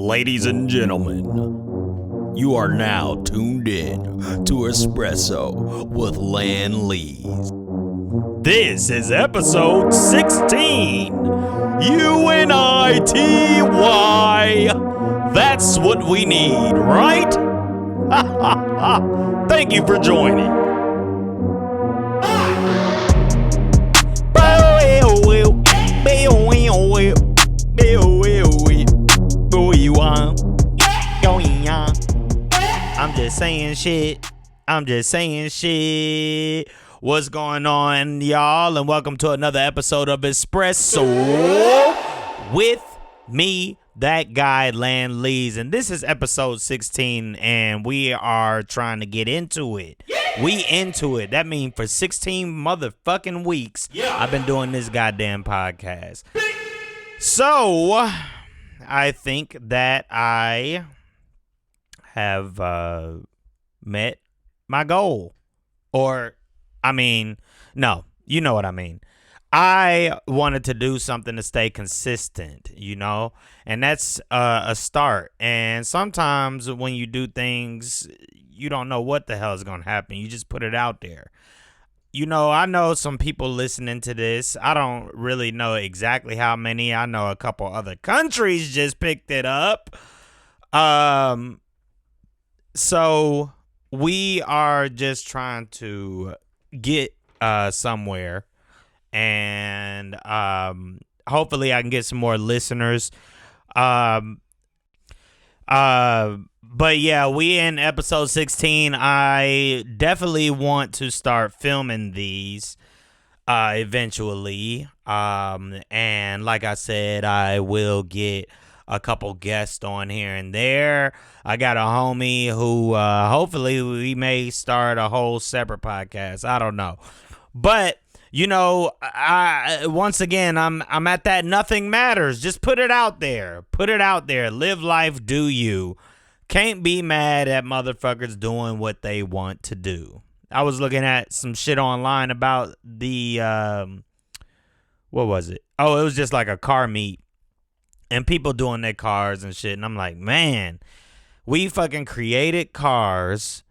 Ladies and gentlemen, you are now tuned in to ESPRESS-O with LANLEEZE. This is episode 16. UNITY. That's what we need, right? Thank you for joining. I'm just saying shit. What's going on, y'all? And welcome to another episode of ESPRESS-O with me, that guy, LANLEEZE. And this is episode 16, and we are trying to get into it. We into it. That means for 16 motherfucking weeks, I've been doing this goddamn podcast. So, I think that I have met my goal. No, you know what I mean. I wanted to do something to stay consistent, and that's a start. And sometimes when you do things, you don't know what the hell is going to happen. You just put it out there. I know some people listening to this. I don't really know exactly how many. I know a couple other countries just picked it up. So we are just trying to get somewhere, and hopefully I can get some more listeners. But yeah, we in episode 16. I definitely want to start filming these eventually. And like I said, I will get a couple guests on here and there. I got a homie who hopefully we may start a whole separate podcast. I don't know. But once again, I'm at that nothing matters. Just put it out there. Put it out there. Live life, do you. Can't be mad at motherfuckers doing what they want to do. I was looking at some shit online about the what was it? Oh, it was just like a car meet and people doing their cars and shit. And I'm like, man, we fucking created cars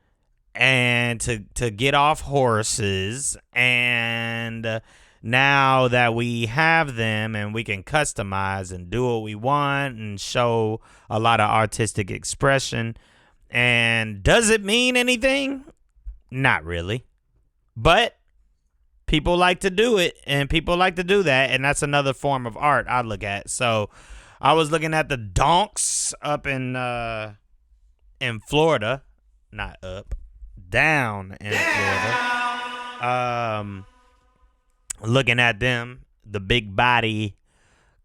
and to get off horses, and now that we have them and we can customize and do what we want and show a lot of artistic expression. And does it mean anything? Not really. But people like to do it, and people like to do that, and that's another form of art I look at. So I was looking at the donks up in Florida. Not up. Down in Florida. Looking at them, the big body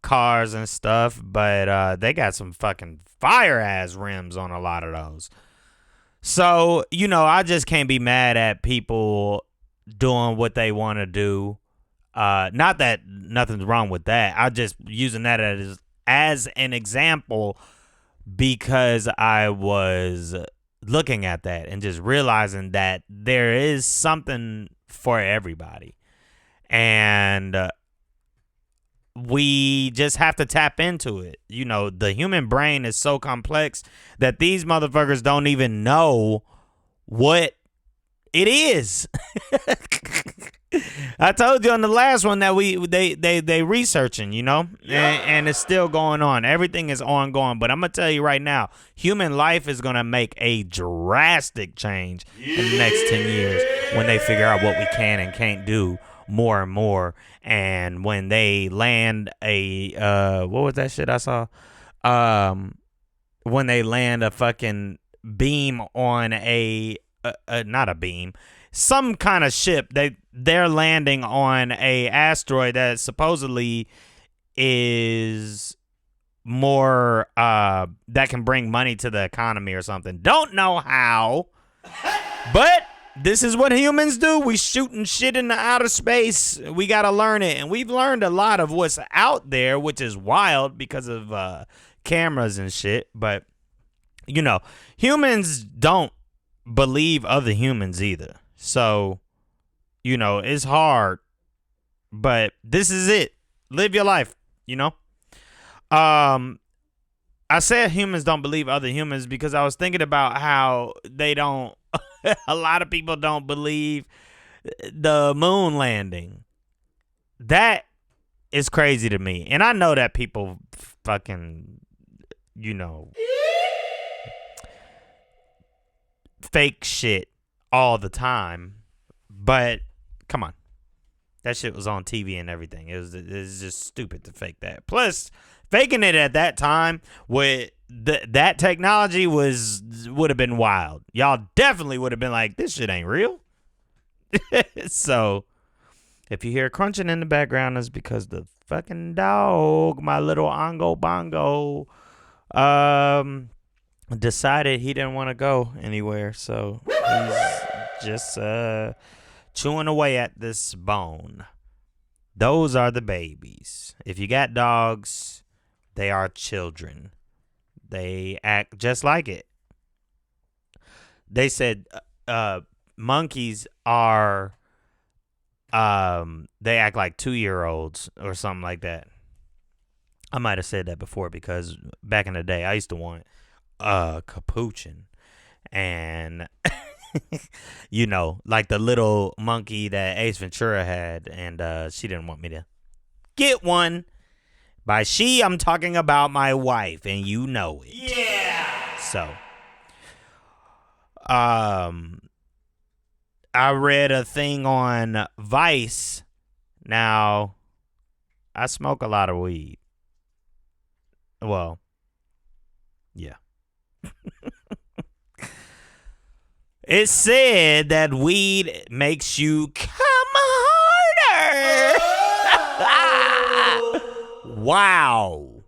cars and stuff, but they got some fucking fire ass rims on a lot of those. So, I just can't be mad at people doing what they want to do. Not that nothing's wrong with that. I'm just using that as an example because I was looking at that and just realizing that there is something for everybody. And we just have to tap into it. The human brain is so complex that these motherfuckers don't even know what it is. I told you on the last one that they researching, and it's still going on. Everything is ongoing, but I'm gonna tell you right now, human life is gonna make a drastic change in the next 10 years when they figure out what we can and can't do more and more. And when they land a what was that shit I saw? When they land a fucking beam on a not a beam, some kind of ship, they're landing on a asteroid that supposedly is more that can bring money to the economy or something. Don't know how, but this is what humans do. We shooting shit into outer space. We got to learn it. And we've learned a lot of what's out there, which is wild because of cameras and shit. But, humans don't believe other humans either. So, it's hard. But this is it. Live your life, I said humans don't believe other humans because I was thinking about how they don't. A lot of people don't believe the moon landing. That is crazy to me. And I know that people fucking, fake shit all the time. But come on. That shit was on TV and everything. It was just stupid to fake that. Plus, faking it at that time with that technology would have been wild. Y'all definitely would have been like, this shit ain't real. So, if you hear crunching in the background, it's because the fucking dog, my little Ongo Bongo, decided he didn't want to go anywhere. So, he's just chewing away at this bone. Those are the babies. If you got dogs, they are children. They act just like it. They said monkeys are they act like 2-year-olds or something like that. I might have said that before because back in the day I used to want a capuchin and like the little monkey that Ace Ventura had, and she didn't want me to get one. By she, I'm talking about my wife, and you know it. Yeah. So, I read a thing on Vice. Now, I smoke a lot of weed. Well, yeah. It said that weed makes you come harder. Wow.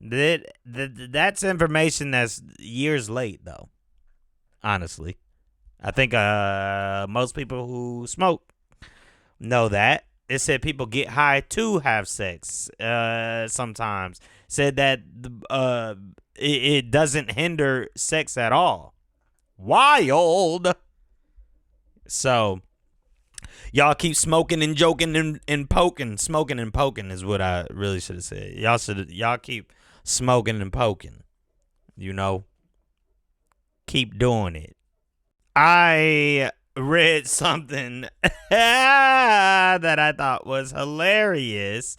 That's information that's years late, though. Honestly. I think most people who smoke know that. It said people get high to have sex sometimes. Said that it doesn't hinder sex at all. Wild. So, y'all keep smoking and joking and poking. Smoking and poking is what I really should have said. Y'all keep smoking and poking. Keep doing it. I read something that I thought was hilarious.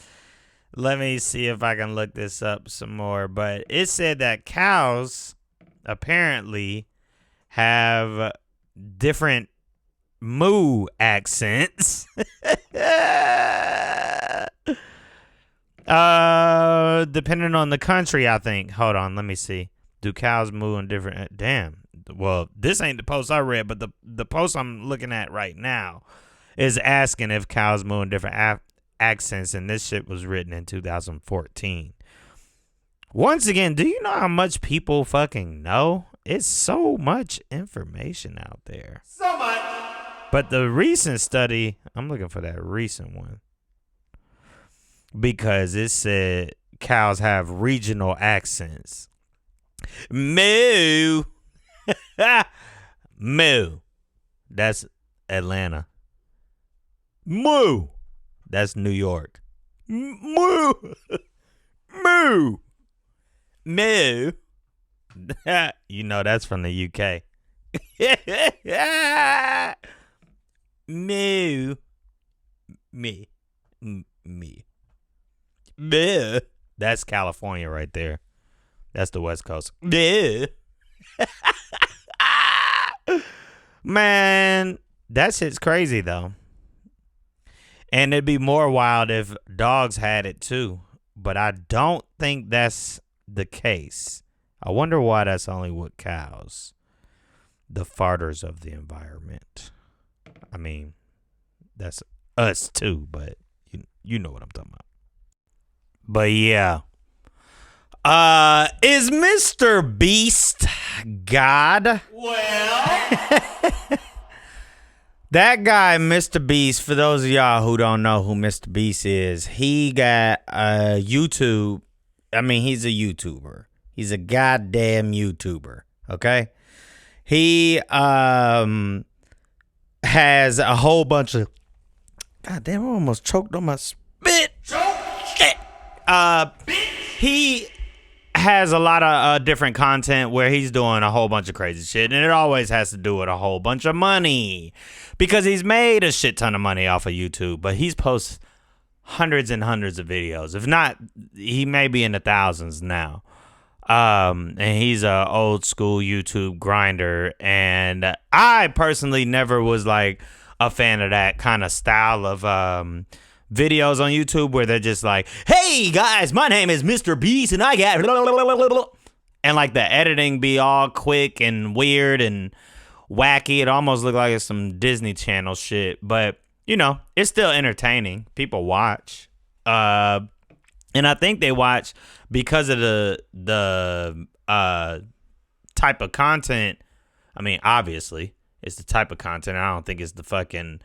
Let me see if I can look this up some more. But it said that cows apparently have different moo accents. Depending on the country, I think. Hold on, let me see. Do cows moo in different... Damn. Well, this ain't the post I read, but the post I'm looking at right now is asking if cows moo in different accents, and this shit was written in 2014. Once again, do you know how much people fucking know? It's so much information out there. So much. But the recent study, I'm looking for that recent one, because it said cows have regional accents. Moo. Moo. That's Atlanta. Moo. That's New York. Moo. Moo. Moo. That's from the UK. Moo. Me. Me. Moo. That's California right there. That's the West Coast. Moo. Man, that shit's crazy though. And it'd be more wild if dogs had it too. But I don't think that's the case. I wonder why that's only with cows. The farters of the environment. I mean, that's us too, but you know what I'm talking about. But yeah. Is Mr. Beast God? Well, that guy, Mr. Beast, for those of y'all who don't know who Mr. Beast is, he got YouTube. I mean, he's a YouTuber. He's a goddamn YouTuber. Okay? He has a whole bunch of... Goddamn, I almost choked on my spit. Shit. He has a lot of different content where he's doing a whole bunch of crazy shit, and it always has to do with a whole bunch of money because he's made a shit ton of money off of YouTube, but he's posted hundreds and hundreds of videos. If not, he may be in the thousands now. And he's a old school YouTube grinder, and I personally never was like a fan of that kind of style of videos on YouTube where they're just like, hey guys, my name is Mr. Beast and I got and like the editing be all quick and weird and wacky. It almost looked like it's some Disney Channel shit, but you know, it's still entertaining. People watch. And I think they watch because of the type of content. I mean, obviously, it's the type of content. I don't think it's the fucking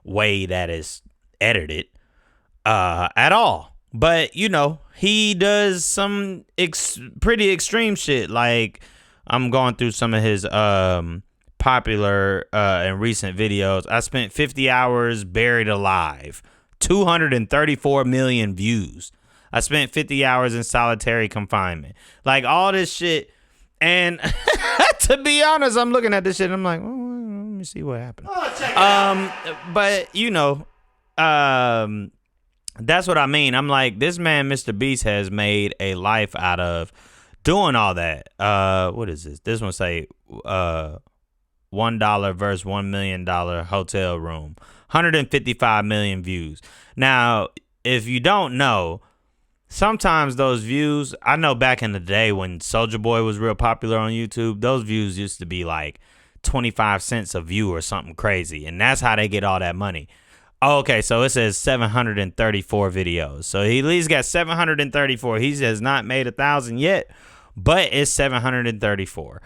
way that it's edited at all. But, you know, he does some pretty extreme shit. Like, I'm going through some of his popular and recent videos. I spent 50 hours buried alive. 234 million views. I spent 50 hours in solitary confinement. Like, all this shit. And to be honest, I'm looking at this shit and I'm like, oh, let me see what happened. Oh, check it out. But, you know, that's what I mean. I'm like, this man, Mr. Beast, has made a life out of doing all that. What is this? This one say $1 versus $1 million hotel room. 155 million views. Now, if you don't know, sometimes those views, I know back in the day when Soulja Boy was real popular on YouTube, those views used to be like 25 cents a view or something crazy. And that's how they get all that money. Oh, okay, so it says 734 videos. So he at least got 734. He has not made 1,000 yet, but it's 734.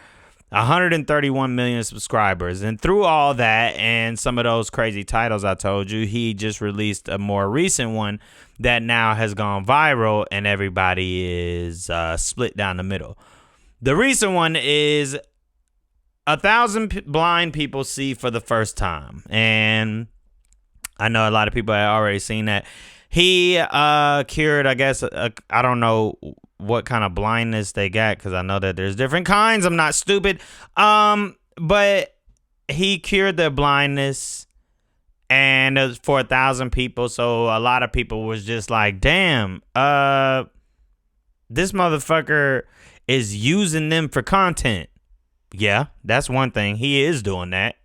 131 million subscribers. And through all that and some of those crazy titles I told you, he just released a more recent one that now has gone viral and everybody is split down the middle. The recent one is 1,000 blind people see for the first time. And I know a lot of people have already seen that. He cured, I guess, I don't know what kind of blindness they got because I know that there's different kinds. I'm not stupid. But he cured their blindness and it was for 1,000 people. So a lot of people was just like, damn, this motherfucker is using them for content. Yeah, that's one thing. He is doing that.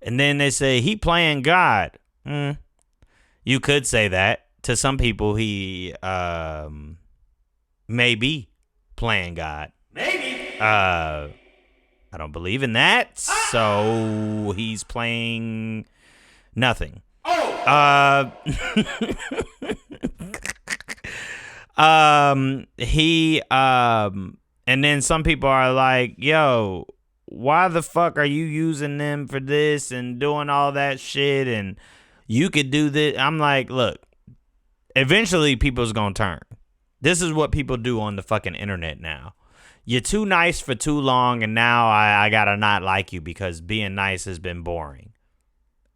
And then they say he playing God. You could say that. To some people, he may be playing God. Maybe. I don't believe in that. So he's playing nothing. Oh. And then some people are like, yo, why the fuck are you using them for this and doing all that shit? And you could do this. I'm like, look, eventually people's gonna turn. This is what people do on the fucking internet now. You're too nice for too long, and now I gotta not like you because being nice has been boring.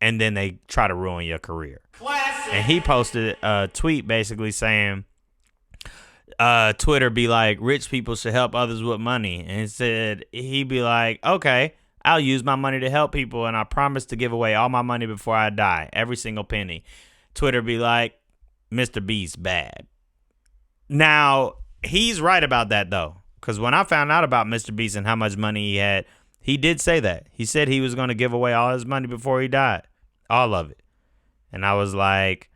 And then they try to ruin your career. Classic. And he posted a tweet basically saying, Twitter be like, rich people should help others with money. And said he'd be like, okay, I'll use my money to help people, and I promise to give away all my money before I die, every single penny. Twitter be like, Mr. Beast bad. Now, he's right about that, though, because when I found out about Mr. Beast and how much money he had, he did say that. He said he was going to give away all his money before he died, all of it. And I was like,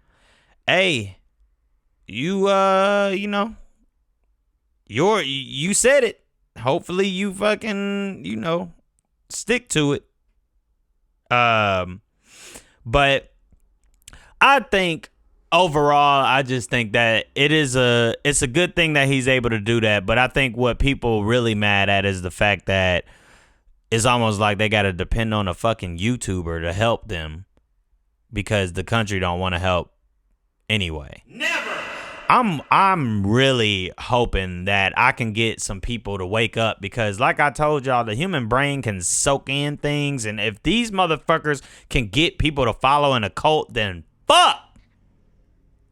hey, you know, you said it. Hopefully you fucking, you know, stick to it. But I think overall, I just think that it's a good thing that he's able to do that. But I think what people really mad at is the fact that it's almost like they got to depend on a fucking YouTuber to help them because the country don't want to help anyway. Never. I'm really hoping that I can get some people to wake up because like I told y'all, the human brain can soak in things. And if these motherfuckers can get people to follow in a cult, then fuck.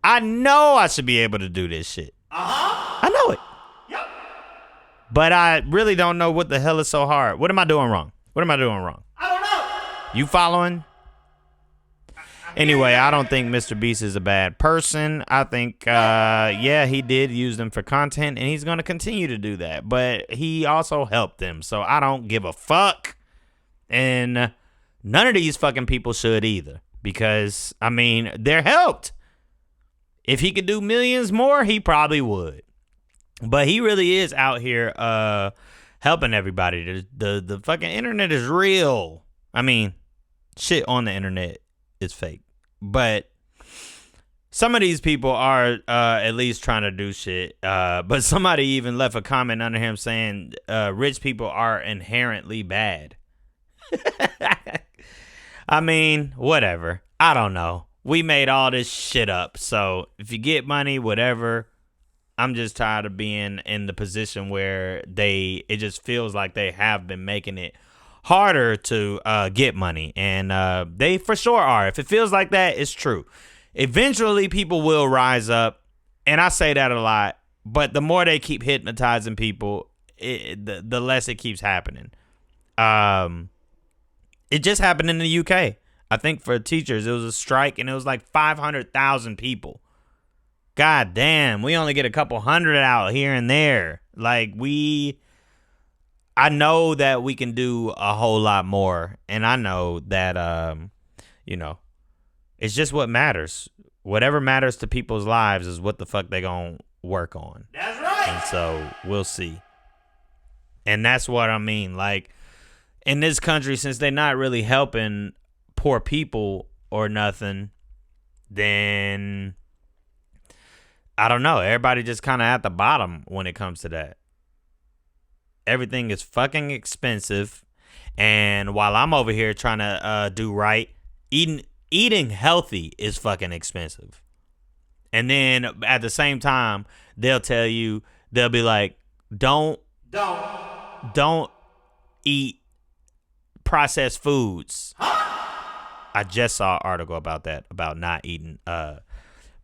I know I should be able to do this shit. I know it. But I really don't know what the hell is so hard. What am I doing wrong? I don't know. You following? Anyway, I don't think Mr. Beast is a bad person. I think, yeah, he did use them for content, and he's going to continue to do that. But he also helped them, so I don't give a fuck. And none of these fucking people should either, because, I mean, they're helped. If he could do millions more, he probably would. But he really is out here helping everybody. The fucking internet is real. I mean, shit on the internet is fake. But some of these people are at least trying to do shit. But somebody even left a comment under him saying rich people are inherently bad. I mean, whatever. I don't know. We made all this shit up. So if you get money, whatever. I'm just tired of being in the position where it just feels like they have been making it harder to get money. And they for sure are. If it feels like that, it's true. Eventually, people will rise up. And I say that a lot. But the more they keep hypnotizing people, the less it keeps happening. It just happened in the UK. I think for teachers, it was a strike. And it was like 500,000 people. God damn, we only get a couple hundred out here and there. Like, I know that we can do a whole lot more. And I know that, it's just what matters. Whatever matters to people's lives is what the fuck they gonna work on. That's right. And so we'll see. And that's what I mean. Like, in this country, since they're not really helping poor people or nothing, then I don't know. Everybody just kind of at the bottom when it comes to that. Everything is fucking expensive. And while I'm over here trying to do right, eating healthy is fucking expensive. And then at the same time, they'll be like, don't eat processed foods. I just saw an article about that, about not eating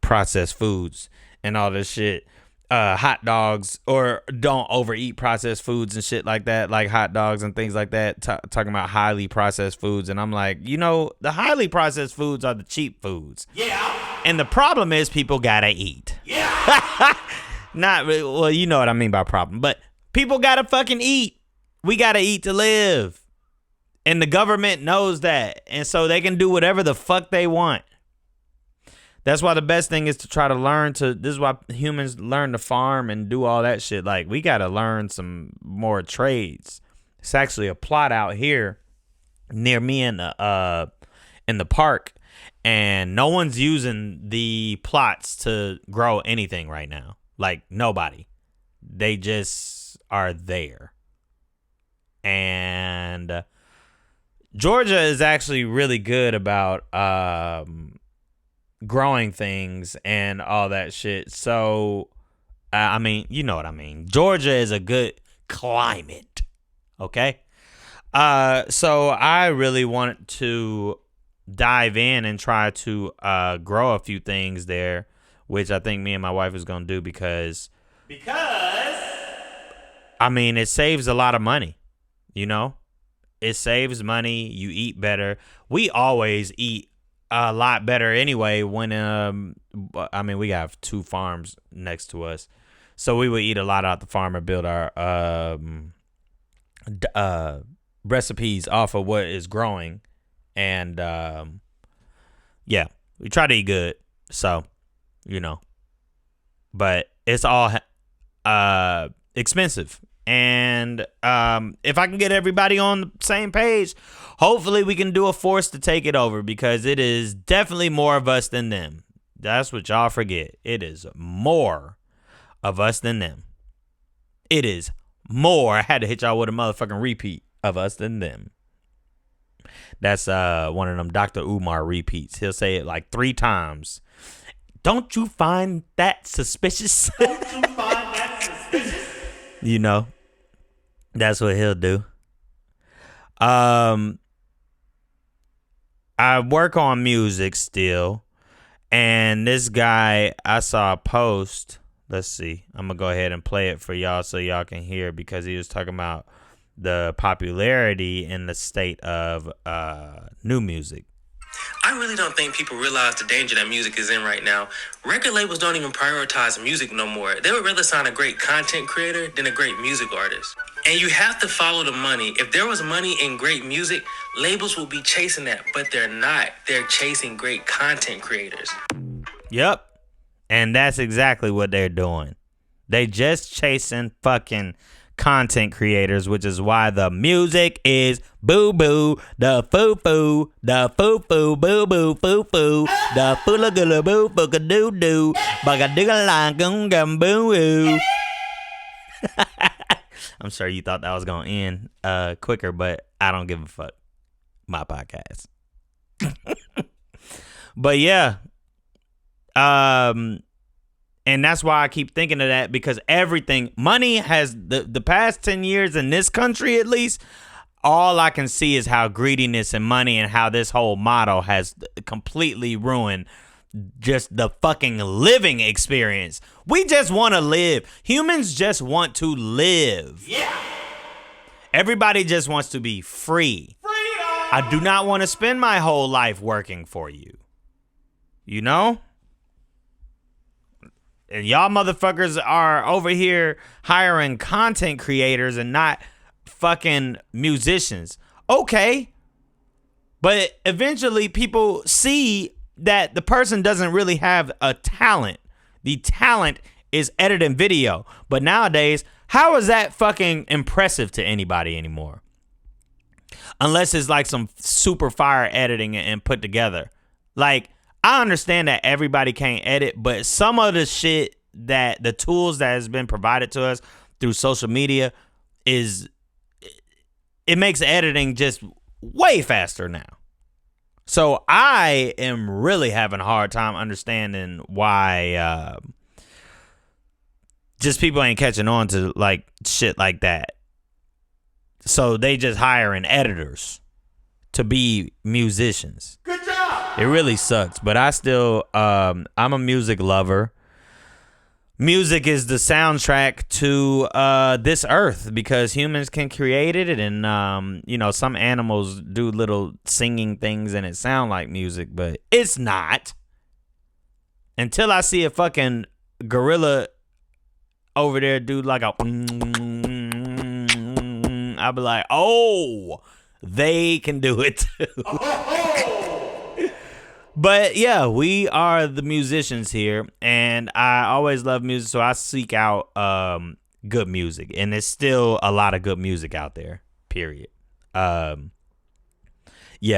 processed foods and all this shit. Hot dogs, or don't overeat processed foods and shit like that, like hot dogs and things like that, talking about highly processed foods. And I'm like, the highly processed foods are the cheap foods. Yeah. And the problem is people gotta eat. Yeah. Not really, well, you know what I mean by problem, but people gotta fucking eat. We gotta eat to live. And the government knows that. And so they can do whatever the fuck they want. That's why the best thing is to try to this is why humans learn to farm and do all that shit. Like, we got to learn some more trades. It's actually a plot out here near me in the park, and no one's using the plots to grow anything right now. Like, nobody. They just are there. And Georgia is actually really good about growing things and all that shit. So, I mean, you know what I mean. Georgia is a good climate. Okay? So I really want to dive in and try to grow a few things there, which I think me and my wife is going to do because I mean, it saves a lot of money, It saves money. You eat better. We always eat a lot better anyway when we have 2 farms next to us, so we would eat a lot out the farm and build our recipes off of what is growing. And yeah, we try to eat good, so but it's all expensive. And if I can get everybody on the same page, hopefully we can do a force to take it over, because it is definitely more of us than them. That's what y'all forget. It is more of us than them. It is more. I had to hit y'all with a motherfucking repeat of us than them. That's one of them Dr. Umar repeats. He'll say it like 3 times. Don't you find that suspicious? Don't you find that suspicious? That's what he'll do. I work on music still, and this guy, I saw a post Let's see. I'm going to go ahead and play it for y'all so y'all can hear, because he was talking about the popularity in the state of new music. I really don't think people realize the danger that music is in right now. Record labels don't even prioritize music no more. They would rather sign a great content creator than a great music artist. And you have to follow the money. If there was money in great music, labels would be chasing that, but they're not. They're chasing great content creators. Yep. And that's exactly what they're doing. They just chasing fucking content creators, which is why the music is boo boo, the foo foo, the foo foo, boo boo, foo foo, the foola gula boo booga doo doo, baga digga la gum boo boo. I'm sure you thought that was gonna end quicker, but I don't give a fuck. My podcast. But yeah. And that's why I keep thinking of that, because everything, money has, the past 10 years in this country at least, all I can see is how greediness and money and how this whole model has completely ruined just the fucking living experience. We just want to live. Humans just want to live. Yeah. Everybody just wants to be free. Freedom. I do not want to spend my whole life working for you. You know? And y'all motherfuckers are over here hiring content creators and not fucking musicians. Okay. But eventually people see that the person doesn't really have a talent. The talent is editing video. But nowadays, how is that fucking impressive to anybody anymore? Unless it's like some super fire editing and put together. Like, I understand that everybody can't edit, but some of the shit that the tools that has been provided to us through social media it makes editing just way faster now. So I am really having a hard time understanding why just people ain't catching on to like shit like that. So they just hiring editors to be musicians. Good job. It really sucks, but I still, I'm a music lover. Music is the soundtrack to this earth, because humans can create it, and you know, some animals do little singing things and it sound like music, but it's not. Until I see a fucking gorilla over there do like a, I'll be like, oh, they can do it too. But yeah, we are the musicians here, and I always love music, so I seek out good music, and there's still a lot of good music out there, period. Yeah,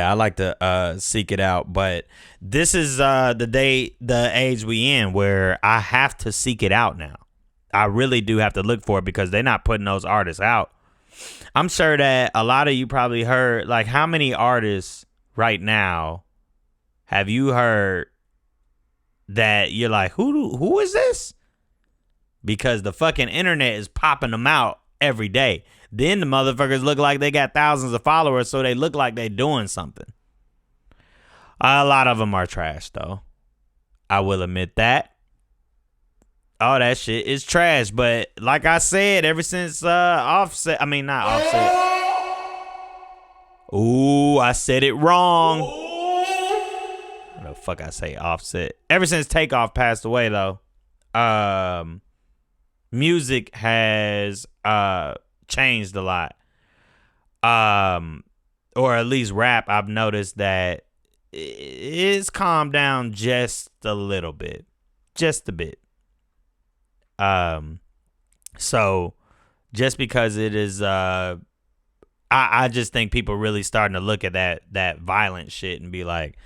I like to seek it out, but this is the age we in where I have to seek it out now. I really do have to look for it, because they're not putting those artists out. I'm sure that a lot of you probably heard, like, how many artists right now have you heard that you're like, who is this? Because the fucking internet is popping them out every day. Then the motherfuckers look like they got thousands of followers, so they look like they doing something. A lot of them are trash, though. I will admit that. All that shit is trash. But like I said, ever since Offset, I mean, not Offset. Ooh, I said it wrong. What the fuck I say, Offset? Ever since Takeoff passed away, though, music has changed a lot. Or at least rap, I've noticed that it's calmed down just a little bit. Just a bit. So just because it is I just think people really starting to look at that violent shit and be like,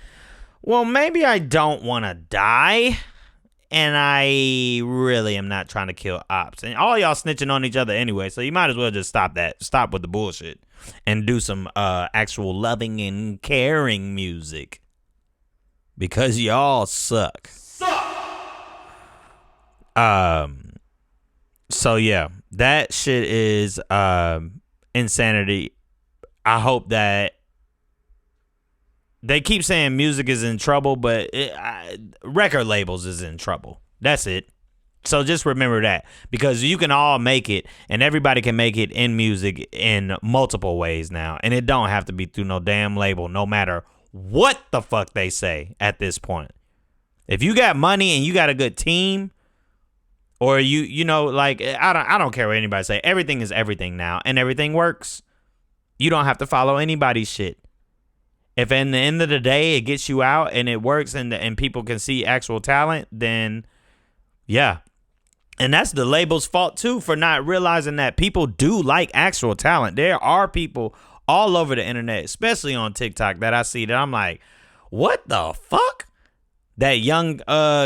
well, maybe I don't want to die, and I really am not trying to kill ops. And all y'all snitching on each other anyway, so you might as well just stop that. Stop with the bullshit and do some actual loving and caring music, because y'all suck. So yeah, that shit is insanity. I hope that they keep saying music is in trouble, but record labels is in trouble. That's it. So just remember that, because you can all make it, and everybody can make it in music in multiple ways now. And it don't have to be through no damn label, no matter what the fuck they say at this point. If you got money and you got a good team, or you know, like, I don't care what anybody say. Everything is everything now, and everything works. You don't have to follow anybody's shit. If in the end of the day it gets you out and it works, and people can see actual talent, then yeah. And that's the label's fault too, for not realizing that people do like actual talent. There are people all over the internet, especially on TikTok, that I see that I'm like, what the fuck? That young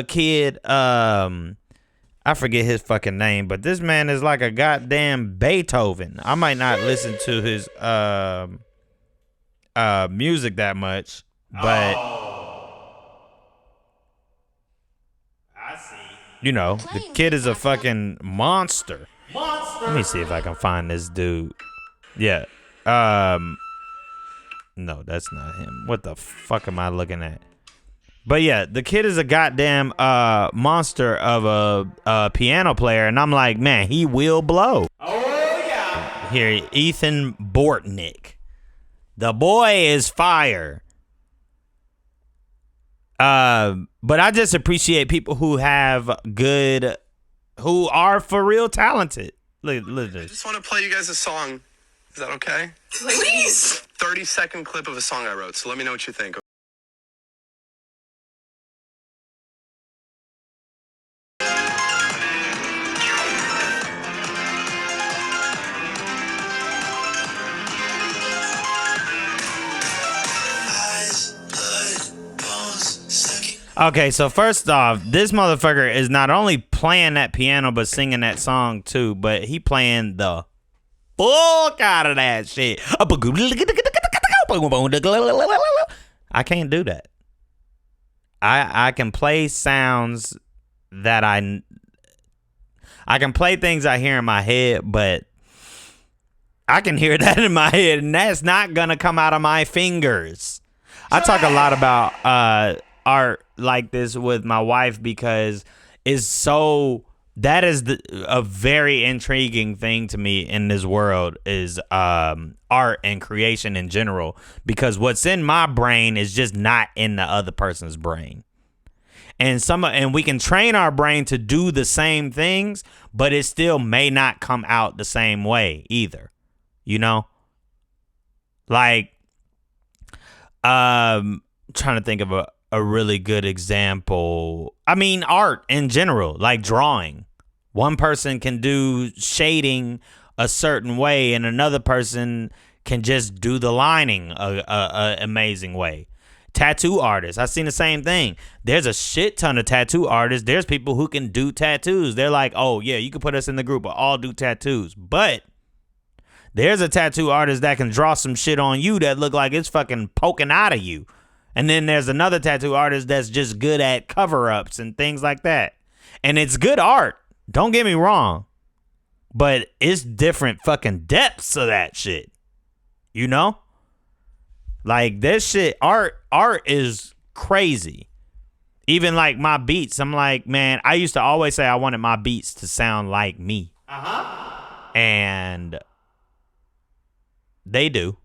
kid, I forget his fucking name, but this man is like a goddamn Beethoven. I might not listen to his music that much, but I see. you know, the kid is a fucking monster. Let me see if I can find this dude. Yeah. No, that's not him. What the fuck am I looking at? But yeah, the kid is a goddamn monster of a piano player, and I'm like, man, he will blow. Oh, yeah. Here, Ethan Bortnick. The boy is fire. But I just appreciate people who have good, who are for real talented. Look at I this. just want to play you guys a song. Is that okay? Please. 30-second clip of a song I wrote, so let me know what you think. Okay, so first off, this motherfucker is not only playing that piano but singing that song too, but he playing the fuck out of that shit. I can't do that. I can play sounds that I can play things I hear in my head, but I can hear that in my head, and that's not gonna come out of my fingers. I talk a lot about art like this with my wife because that is a very intriguing thing to me in this world is art and creation in general, because what's in my brain is just not in the other person's brain. And we can train our brain to do the same things, but it still may not come out the same way either. You know? Like, trying to think of a really good example. I mean, art in general, like drawing. One person can do shading a certain way, and another person can just do the lining a amazing way. Tattoo artists, I've seen the same thing. There's a shit ton of tattoo artists. There's people who can do tattoos. They're like, oh yeah, you can put us in the group, but all do tattoos. But there's a tattoo artist that can draw some shit on you that look like it's fucking poking out of you. And then there's another tattoo artist that's just good at cover-ups and things like that. And it's good art. Don't get me wrong. But it's different fucking depths of that shit. You know? Like, this shit, art is crazy. Even like my beats, I'm like, man, I used to always say I wanted my beats to sound like me. And they do.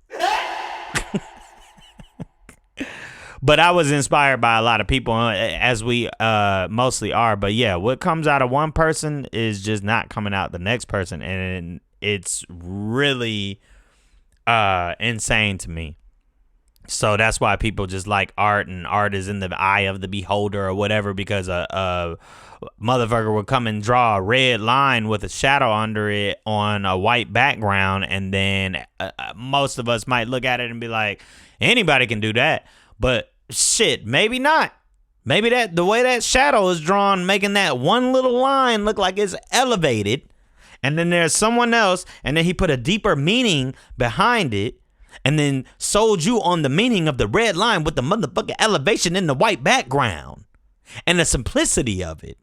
But I was inspired by a lot of people, as we mostly are. But yeah, what comes out of one person is just not coming out the next person. And it's really insane to me. So that's why people just like art, and art is in the eye of the beholder or whatever, because a motherfucker will come and draw a red line with a shadow under it on a white background, and then most of us might look at it and be like, anybody can do that. But shit, maybe not. Maybe that the way that shadow is drawn, making that one little line look like it's elevated, and then there's someone else, and then he put a deeper meaning behind it, and then sold you on the meaning of the red line with the motherfucking elevation in the white background and the simplicity of it.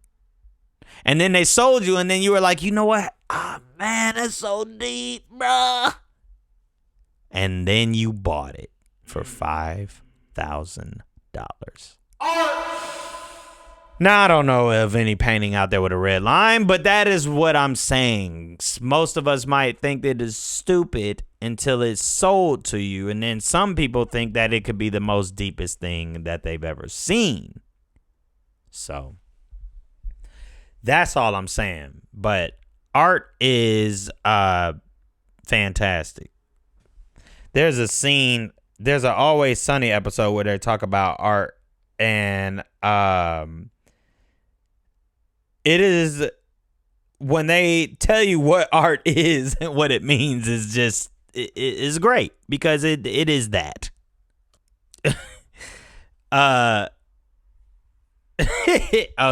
And then they sold you, and then you were like, you know what? Ah, man, that's so deep, bruh. And then you bought it for $5,000. Now, I don't know of any painting out there with a red line, but that is what I'm saying. Most of us might think that it's stupid until it's sold to you, and then some people think that it could be the most deepest thing that they've ever seen. So, that's all I'm saying. But art is fantastic. There's a scene, there's an Always Sunny episode where they talk about art, and it is, when they tell you what art is and what it means, is just, it is great, because it is that. Oh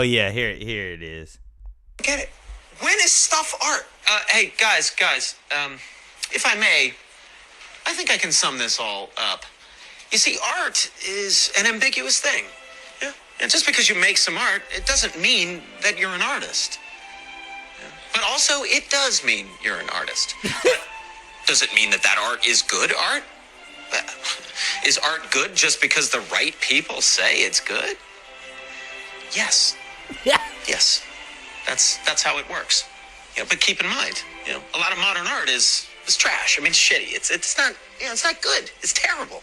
yeah, here it is. Get it? When is stuff art? Hey, guys, if I may, I think I can sum this all up. You see, art is an ambiguous thing. Yeah. And just because you make some art, it doesn't mean that you're an artist. Yeah. But also, it does mean you're an artist. But does it mean that art is good art? Is art good just because the right people say it's good? Yes. Yeah. Yes. That's how it works. You know, but keep in mind, you know, a lot of modern art is trash. I mean, it's shitty. It's not, you know, it's not good. It's terrible.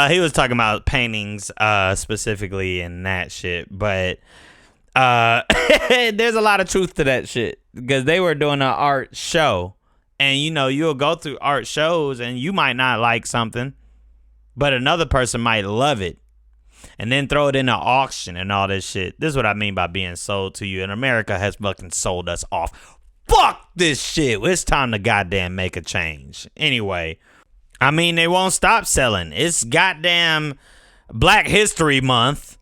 He was talking about paintings specifically and that shit, but there's a lot of truth to that shit, because they were doing an art show, and you know, you'll go through art shows and you might not like something, but another person might love it, and then throw it in an auction and all this shit. This is what I mean by being sold to you, and America has fucking sold us off. Fuck this shit. It's time to goddamn make a change. Anyway, I mean, they won't stop selling. It's goddamn Black History Month.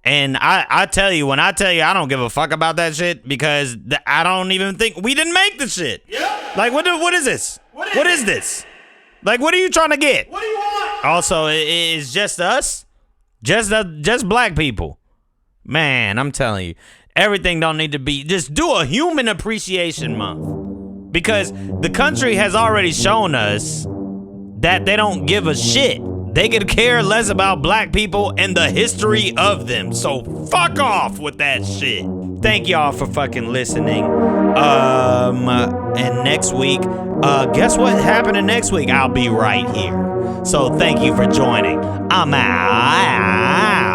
And I tell you, when I tell you I don't give a fuck about that shit, because I don't even think we didn't make the shit. Yep. Like, what is this? What is this? Like, what are you trying to get? What do you want? Also, it's just us? Just black people. Man, I'm telling you, everything don't need to be. Just do a Human Appreciation Month, because the country has already shown us that they don't give a shit. They could care less about black people and the history of them. So fuck off with that shit. Thank y'all for fucking listening. And next week, guess what happening next week? I'll be right here. So thank you for joining. I'm out.